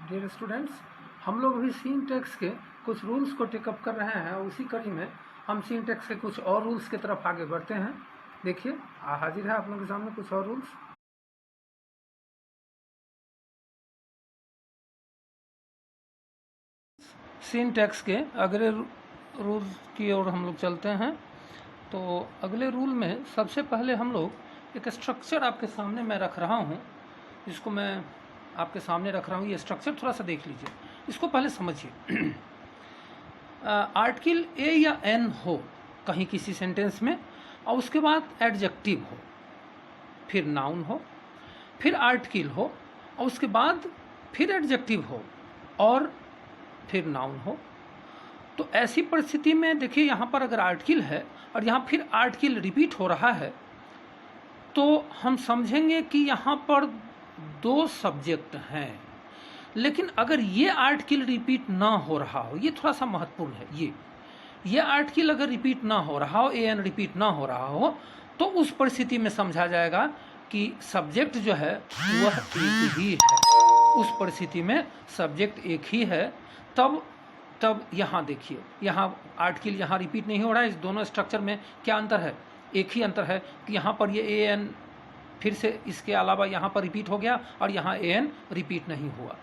Dear students, हम लोग अभी सिंटैक्स के कुछ रूल्स को टेकअप कर रहे हैं और उसी कड़ी में हम सिंटैक्स के कुछ और रूल्स की तरफ आगे बढ़ते हैं। देखिए हाजिर है आप लोगों के सामने कुछ और रूल्स। सिंटैक्स के अगले रूल की ओर हम लोग चलते हैं। तो अगले रूल में सबसे पहले हम लोग एक स्ट्रक्चर आपके सामने मैं रख रहा हूँ, जिसको मैं आपके सामने रख रहा हूँ। ये स्ट्रक्चर थोड़ा सा देख लीजिए, इसको पहले समझिए। आर्टिकल ए या एन हो कहीं किसी सेंटेंस में, और उसके बाद एडजेक्टिव हो, फिर नाउन हो, फिर आर्टिकल हो, और उसके बाद फिर एडजेक्टिव हो और फिर नाउन हो। तो ऐसी परिस्थिति में देखिए, यहाँ पर अगर आर्टिकल है और यहाँ फिर आर्टिकल रिपीट हो रहा है, तो हम समझेंगे कि यहाँ पर दो सब्जेक्ट हैं। लेकिन अगर ये आर्टिकल रिपीट ना हो रहा हो, ये थोड़ा सा महत्वपूर्ण है, ये आर्टिकल अगर रिपीट ना हो रहा हो, ए एन रिपीट ना हो रहा हो, तो उस परिस्थिति में समझा जाएगा कि सब्जेक्ट जो है वह एक ही है। उस परिस्थिति में सब्जेक्ट एक ही है। तब यहाँ देखिए, यहाँ आर्टिकल यहाँ रिपीट नहीं हो रहा है। इस दोनों स्ट्रक्चर में क्या अंतर है? एक ही अंतर है कि यहाँ पर ये ए एन फिर से इसके अलावा यहाँ पर रिपीट हो गया और यहाँ ए एन रिपीट नहीं हुआ।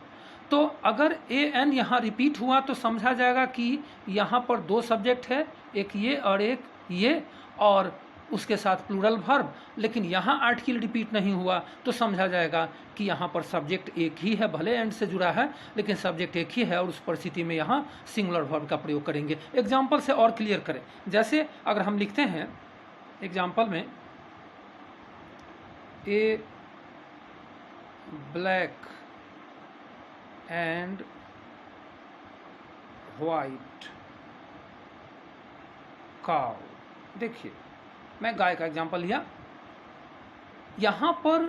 तो अगर ए एन यहाँ रिपीट हुआ तो समझा जाएगा कि यहाँ पर दो सब्जेक्ट है, एक ये और एक ये, और उसके साथ प्लूरल वर्ब। लेकिन यहाँ आर्टिकल रिपीट नहीं हुआ तो समझा जाएगा कि यहाँ पर सब्जेक्ट एक ही है, भले एंड से जुड़ा है लेकिन सब्जेक्ट एक ही है, और उस परिस्थिति में यहाँ सिंगुलर वर्ब का प्रयोग करेंगे। एग्जाम्पल से और क्लियर करें। जैसे अगर हम लिखते हैं एग्जाम्पल में, ए ब्लैक एंड व्हाइट काउ। देखिए, मैं गाय का एग्जांपल लिया। यहां पर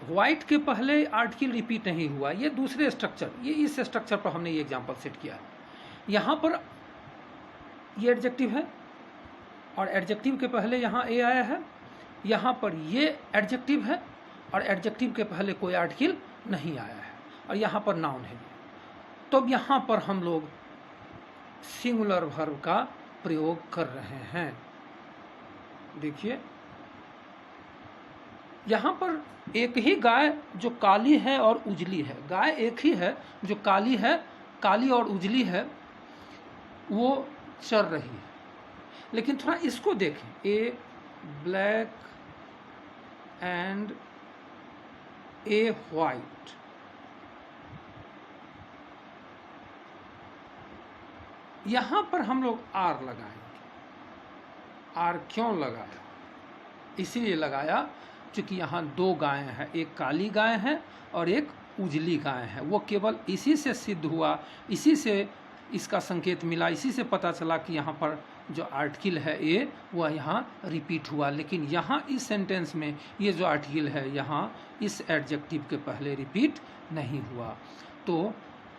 व्हाइट के पहले आर्टिकल रिपीट नहीं हुआ, ये दूसरे स्ट्रक्चर, ये इस स्ट्रक्चर पर हमने ये एग्जांपल सेट किया है। यहां पर ये एडजेक्टिव है और एडजेक्टिव के पहले यहाँ ए आया है। यहाँ पर ये एडजेक्टिव है और एडजेक्टिव के पहले कोई आर्टिकल नहीं आया है, और यहाँ पर नाउन है। तो अब यहाँ पर हम लोग सिंगुलर वर्ब का प्रयोग कर रहे हैं। देखिए, यहाँ पर एक ही गाय जो काली है और उजली है, गाय एक ही है जो काली है, काली और उजली है, वो चल रही है। लेकिन थोड़ा इसको देखें, ए ब्लैक एंड ए व्हाइट। यहां पर हम लोग आर लगाएंगे। आर क्यों लगाया? इसीलिए लगाया क्योंकि यहाँ दो गायें हैं, एक काली गाय है और एक उजली गाय है। वो केवल इसी से सिद्ध हुआ, इसी से इसका संकेत मिला, इसी से पता चला कि यहाँ पर जो आर्टिकल है ए, वह यहाँ रिपीट हुआ। लेकिन यहाँ इस सेंटेंस में ये जो आर्टिकल है यहाँ इस एडजेक्टिव के पहले रिपीट नहीं हुआ। तो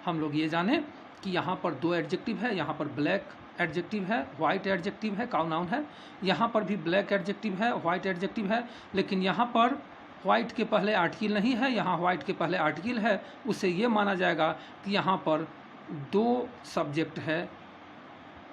हम लोग ये जाने कि यहाँ पर दो एडजेक्टिव है, यहाँ पर ब्लैक एडजेक्टिव है, वाइट एडजेक्टिव है, काउ नाउन है। यहाँ पर भी ब्लैक एडजेक्टिव है, वाइट एडजेक्टिव है, लेकिन यहाँ पर वाइट के पहले आर्टिकल नहीं है, यहाँ वाइट के पहले आर्टिकल है। उससे ये माना जाएगा कि यहाँ पर दो सब्जेक्ट है।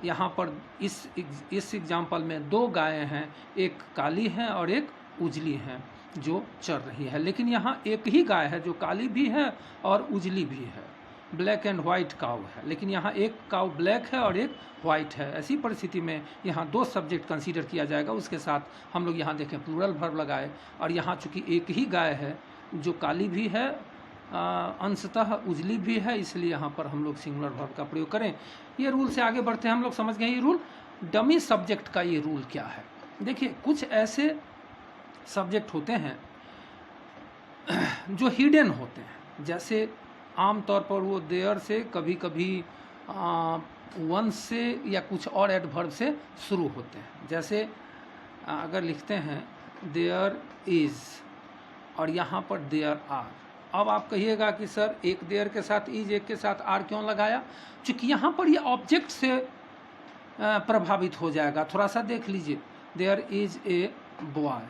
यहाँ पर इस एग्जाम्पल में दो गायें हैं, एक काली है और एक उजली है जो चल रही है। लेकिन यहाँ एक ही गाय है जो काली भी है और उजली भी है, ब्लैक एंड वाइट काउ है। लेकिन यहाँ एक काउ ब्लैक है और एक वाइट है। ऐसी परिस्थिति में यहाँ दो सब्जेक्ट कंसीडर किया जाएगा। उसके साथ हम लोग यहाँ देखें प्लूरल वर्ब लगाए, और यहाँ चूँकि एक ही गाय है जो काली भी है, अंशतः उजली भी है, इसलिए यहाँ पर हम लोग सिंगुलर वर्ब का प्रयोग करें। ये रूल से आगे बढ़ते हैं। हम लोग समझ गए ये रूल। डमी सब्जेक्ट का ये रूल क्या है? देखिए, कुछ ऐसे सब्जेक्ट होते हैं जो हिडन होते हैं। जैसे आमतौर पर वो देयर से, कभी कभी वन से या कुछ और एडवर्ब से शुरू होते हैं। जैसे अगर लिखते हैं देयर इज़ और यहाँ पर देयर आर। अब आप कहिएगा कि सर एक देयर के साथ इज, एक के साथ आर क्यों लगाया? क्योंकि यहाँ पर ये ऑब्जेक्ट से प्रभावित हो जाएगा। थोड़ा सा देख लीजिए, देयर इज ए बॉय,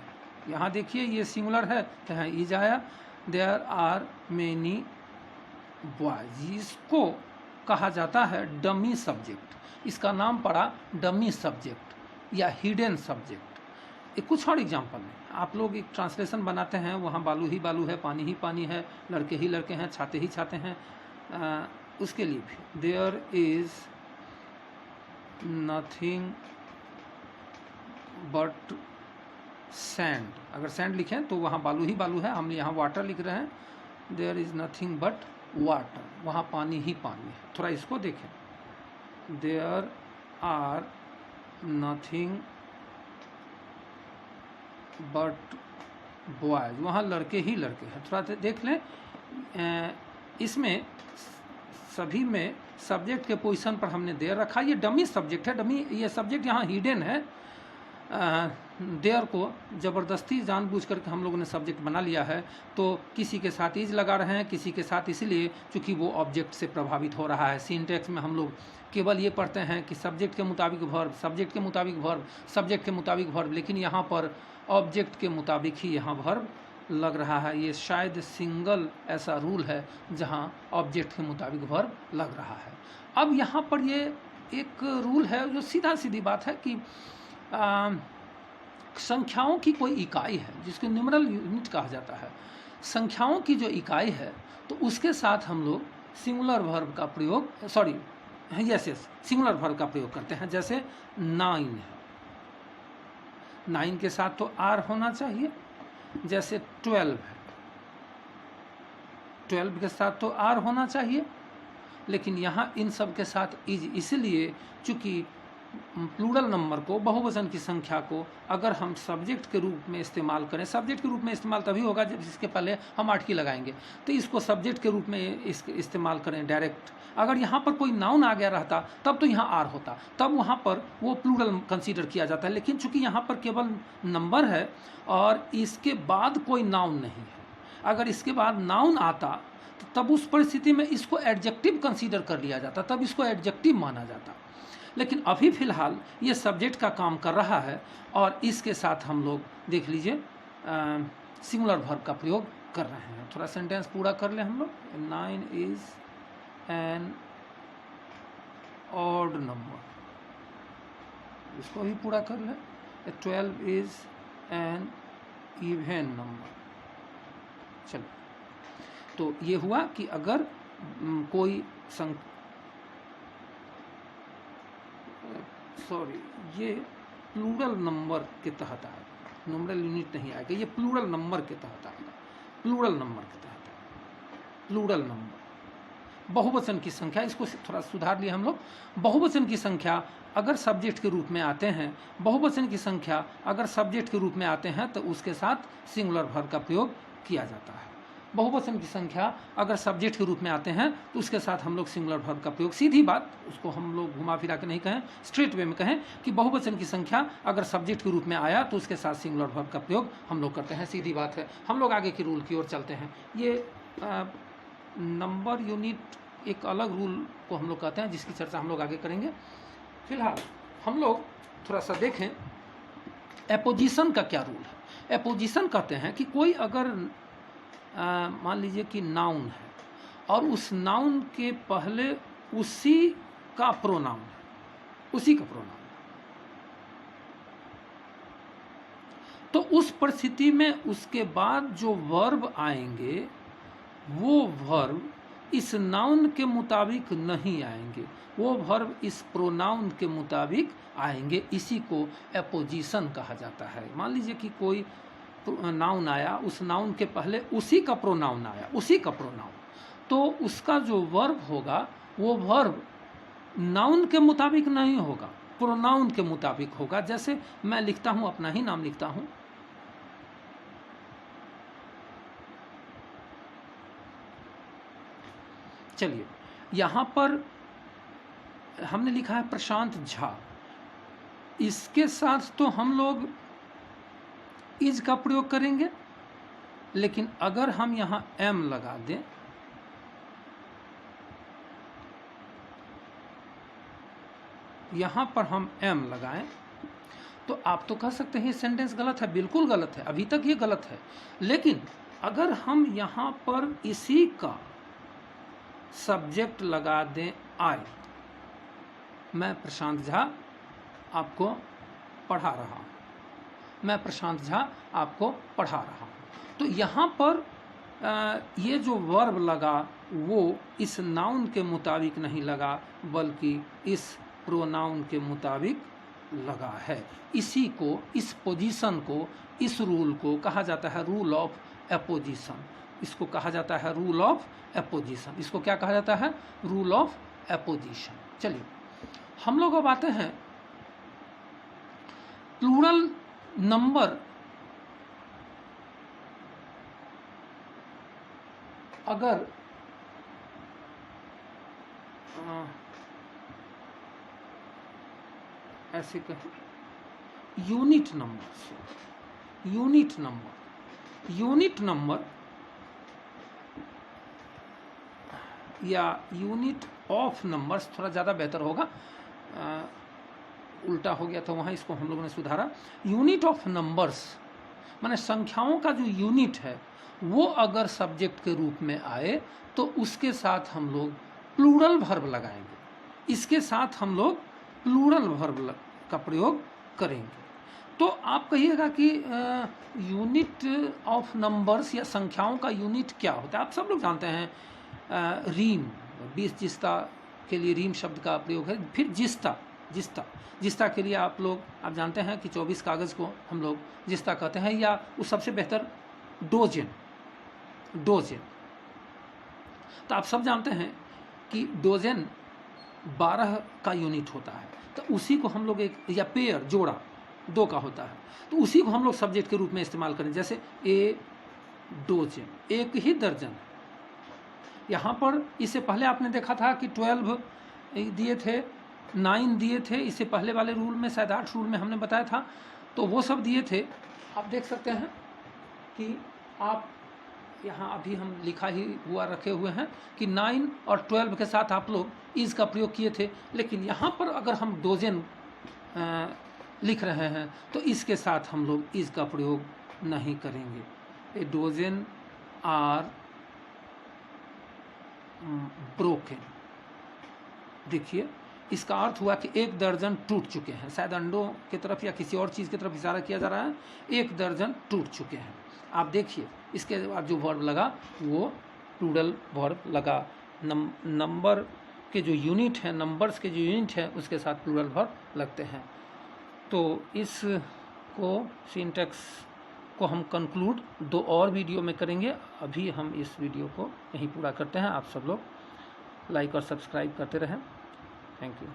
यहाँ देखिए ये सिंगुलर है तो यहाँ इज आया। देयर आर मेनी बॉयज, इसको कहा जाता है डमी सब्जेक्ट। इसका नाम पड़ा डमी सब्जेक्ट या हिडन सब्जेक्ट। कुछ और एग्जाम्पल है, आप लोग एक ट्रांसलेशन बनाते हैं, वहाँ बालू ही बालू है, पानी ही पानी है, लड़के ही लड़के हैं, छाते ही छाते हैं, उसके लिए भी there is nothing but sand. अगर सैंड लिखें तो वहाँ बालू ही बालू है, हम यहाँ वाटर लिख रहे हैं, there is nothing but water, वहाँ पानी ही पानी है। थोड़ा इसको देखें, there are nothing but boys, वहाँ लड़के ही लड़के हैं। थोड़ा देख लें, इसमें सभी में सब्जेक्ट के पोजीशन पर हमने देयर रखा। ये डमी सब्जेक्ट है, डमी ये सब्जेक्ट यहाँ हिडन है। देयर को ज़बरदस्ती जानबूझ करके हम लोगों ने सब्जेक्ट बना लिया है, तो किसी के साथ इज लगा रहे हैं, किसी के साथ इसलिए क्योंकि वो ऑब्जेक्ट से प्रभावित हो रहा है। सिंटैक्स में हम लोग केवल ये पढ़ते हैं कि सब्जेक्ट के मुताबिक वर्ब, सब्जेक्ट के मुताबिक वर्ब, सब्जेक्ट के मुताबिक वर्ब, लेकिन यहाँ पर ऑब्जेक्ट के मुताबिक ही यहाँ वर्ब लग रहा है। ये शायद सिंगल ऐसा रूल है जहाँ ऑब्जेक्ट के मुताबिक वर्ब लग रहा है। अब यहाँ पर ये एक रूल है जो सीधा सीधी बात है कि संख्याओं की कोई इकाई है जिसको न्यूमरल यूनिट कहा जाता है। संख्याओं की जो इकाई है तो उसके साथ हम लोग सिंगुलर वर्ब का प्रयोग, सिंगुलर वर्ब का प्रयोग करते हैं। जैसे 9 है, 9 के साथ तो आर होना चाहिए। जैसे 12 है, 12 के साथ तो आर होना चाहिए, लेकिन यहाँ इन सब के साथ इज, इसलिए चूँकि प्लूरल नंबर को, बहुवचन की संख्या को अगर हम सब्जेक्ट के रूप में इस्तेमाल करें, सब्जेक्ट के रूप में इस्तेमाल तभी होगा जब इसके पहले हम आर्टिकल लगाएंगे, तो इसको सब्जेक्ट के रूप में इस्तेमाल करें डायरेक्ट। अगर यहाँ पर कोई नाउन आ गया रहता तब तो यहाँ आर होता, तब वहाँ पर वो प्लूरल कंसीडर किया जाता है। लेकिन चूंकि यहाँ पर केवल नंबर है और इसके बाद कोई नाउन नहीं है, अगर इसके बाद नाउन आता तो तब उस परिस्थिति में इसको एडजेक्टिव कंसीडर कर लिया जाता, तब इसको एडजेक्टिव माना जाता। लेकिन अभी फ़िलहाल ये सब्जेक्ट का काम कर रहा है और इसके साथ हम लोग देख लीजिए सिंगुलर वर्ब का प्रयोग कर रहे हैं। थोड़ा सेंटेंस पूरा कर लें हम लोग। 9 इज़ एन ऑड नंबर, इसको भी पूरा कर लें। 12 इज़ एन इवन नंबर। चलो, तो ये हुआ कि अगर कोई ये प्लूरल नंबर के तहत आएगा, न्यूमरल यूनिट नहीं आएगा, ये प्लूरल नंबर के तहत आएगा। प्लूरल नंबर के तहत आएगा। प्लूरल नंबर, बहुवचन की संख्या, इसको थोड़ा सुधार लिया हम लोग। बहुवचन की संख्या अगर सब्जेक्ट के रूप में आते हैं, बहुवचन की संख्या अगर सब्जेक्ट के रूप में आते हैं तो उसके साथ सिंगुलर वर्ब का प्रयोग किया जाता है। बहुवचन की संख्या अगर सब्जेक्ट के रूप में आते हैं तो उसके साथ हम लोग सिंगुलर वर्ब का प्रयोग, सीधी बात, उसको हम लोग घुमा फिरा के नहीं कहें, स्ट्रेट वे में कहें कि बहुवचन की संख्या अगर सब्जेक्ट के रूप में आया तो उसके साथ सिंगुलर वर्ब का प्रयोग हम लोग करते हैं, सीधी बात है। हम लोग आगे की रूल की ओर चलते हैं। ये नंबर यूनिट एक अलग रूल को हम लोग कहते हैं जिसकी चर्चा हम लोग आगे करेंगे। फिलहाल हम लोग थोड़ा सा देखें एपोजिशन का क्या रूल है। एपोजिशन कहते हैं कि कोई अगर मान लीजिए कि नाउन है और उस नाउन के पहले उसी का प्रोनाउन है, उसी का प्रोनाउन, तो उस परिस्थिति में उसके बाद जो वर्ब आएंगे वो वर्ब इस नाउन के मुताबिक नहीं आएंगे, वो वर्ब इस प्रोनाउन के मुताबिक आएंगे। इसी को एपोजिशन कहा जाता है। मान लीजिए कि कोई नाउन आया, उस नाउन के पहले उसी का प्रोनाउन आया, उसी का प्रोनाउन, तो उसका जो वर्ब होगा वो वर्ब नाउन के मुताबिक नहीं होगा, प्रोनाउन के मुताबिक होगा। जैसे मैं लिखता हूं, अपना ही नाम लिखता हूं, चलिए यहां पर हमने लिखा है प्रशांत झा, इसके साथ तो हम लोग इज का प्रयोग करेंगे, लेकिन अगर हम यहां एम लगा दें, यहां पर हम एम लगाएं, तो आप तो कह सकते हैं ये सेंटेंस गलत है। बिल्कुल गलत है, अभी तक ये गलत है। लेकिन अगर हम यहाँ पर इसी का सब्जेक्ट लगा दें आई, मैं प्रशांत झा आपको पढ़ा रहा हूँ, मैं प्रशांत झा आपको पढ़ा रहा हूँ, तो यहाँ पर ये जो वर्ब लगा वो इस नाउन के मुताबिक नहीं लगा बल्कि इस प्रोनाउन के मुताबिक लगा है। इसी को, इस पोजीशन को, इस रूल को कहा जाता है रूल ऑफ एपोजिशन। इसको कहा जाता है रूल ऑफ एपोजिशन। इसको क्या कहा जाता है? Rule of apposition. चलिए हम लोग अब आते हैं प्लूरल नंबर। अगर ऐसे कहें unit number, unit number, unit number या यूनिट ऑफ नंबर्स थोड़ा ज़्यादा बेहतर होगा, उल्टा हो गया था वहाँ, इसको हम लोगों ने सुधारा। यूनिट ऑफ नंबर्स माने संख्याओं का जो यूनिट है वो अगर सब्जेक्ट के रूप में आए तो उसके साथ हम लोग प्लूरल वर्ब लगाएंगे, इसके साथ हम लोग प्लूरल वर्ब का प्रयोग करेंगे। तो आप कहिएगा कि यूनिट ऑफ नंबर्स या संख्याओं का यूनिट क्या होता है? आप सब लोग जानते हैं रीम, 20 जिस्ता के लिए रीम शब्द का प्रयोग है। फिर जिस्ता, जिस्ता, जिस्ता के लिए आप जानते हैं कि 24 कागज़ को हम लोग जिस्ता कहते हैं, या उस सबसे बेहतर डोजन, डोजन। तो आप सब जानते हैं कि डोजन 12 का यूनिट होता है, तो उसी को हम लोग एक, या पेयर, जोड़ा 2 का होता है, तो उसी को हम लोग सब्जेक्ट के रूप में इस्तेमाल करें। जैसे ए डोजन, एक ही दर्जन। यहाँ पर इससे पहले आपने देखा था कि 12 दिए थे, 9 दिए थे, इससे पहले वाले रूल में शायद 8 रूल में हमने बताया था, तो वो सब दिए थे। आप देख सकते हैं कि आप यहाँ अभी हम लिखा ही हुआ रखे हुए हैं कि 9 और 12 के साथ आप लोग इज़ का प्रयोग किए थे, लेकिन यहाँ पर अगर हम डोजन लिख रहे हैं तो इसके साथ हम लोग इज़ का प्रयोग नहीं करेंगे। ए डोजन आर ब्रोकन। देखिए इसका अर्थ हुआ कि 1 दर्जन टूट चुके हैं। शायद अंडों की तरफ या किसी और चीज़ की तरफ इशारा किया जा रहा है। 1 दर्जन टूट चुके हैं। आप देखिए इसके बाद जो वर्ब लगा वो प्लूरल वर्ब लगा। नंबर के जो यूनिट है, नंबर्स के जो यूनिट है उसके साथ प्लूरल वर्ब लगते हैं। तो इसको सिंटैक्स को हम कंक्लूड 2 और वीडियो में करेंगे। अभी हम इस वीडियो को यहीं पूरा करते हैं। आप सब लोग लाइक और सब्सक्राइब करते रहें। Thank you.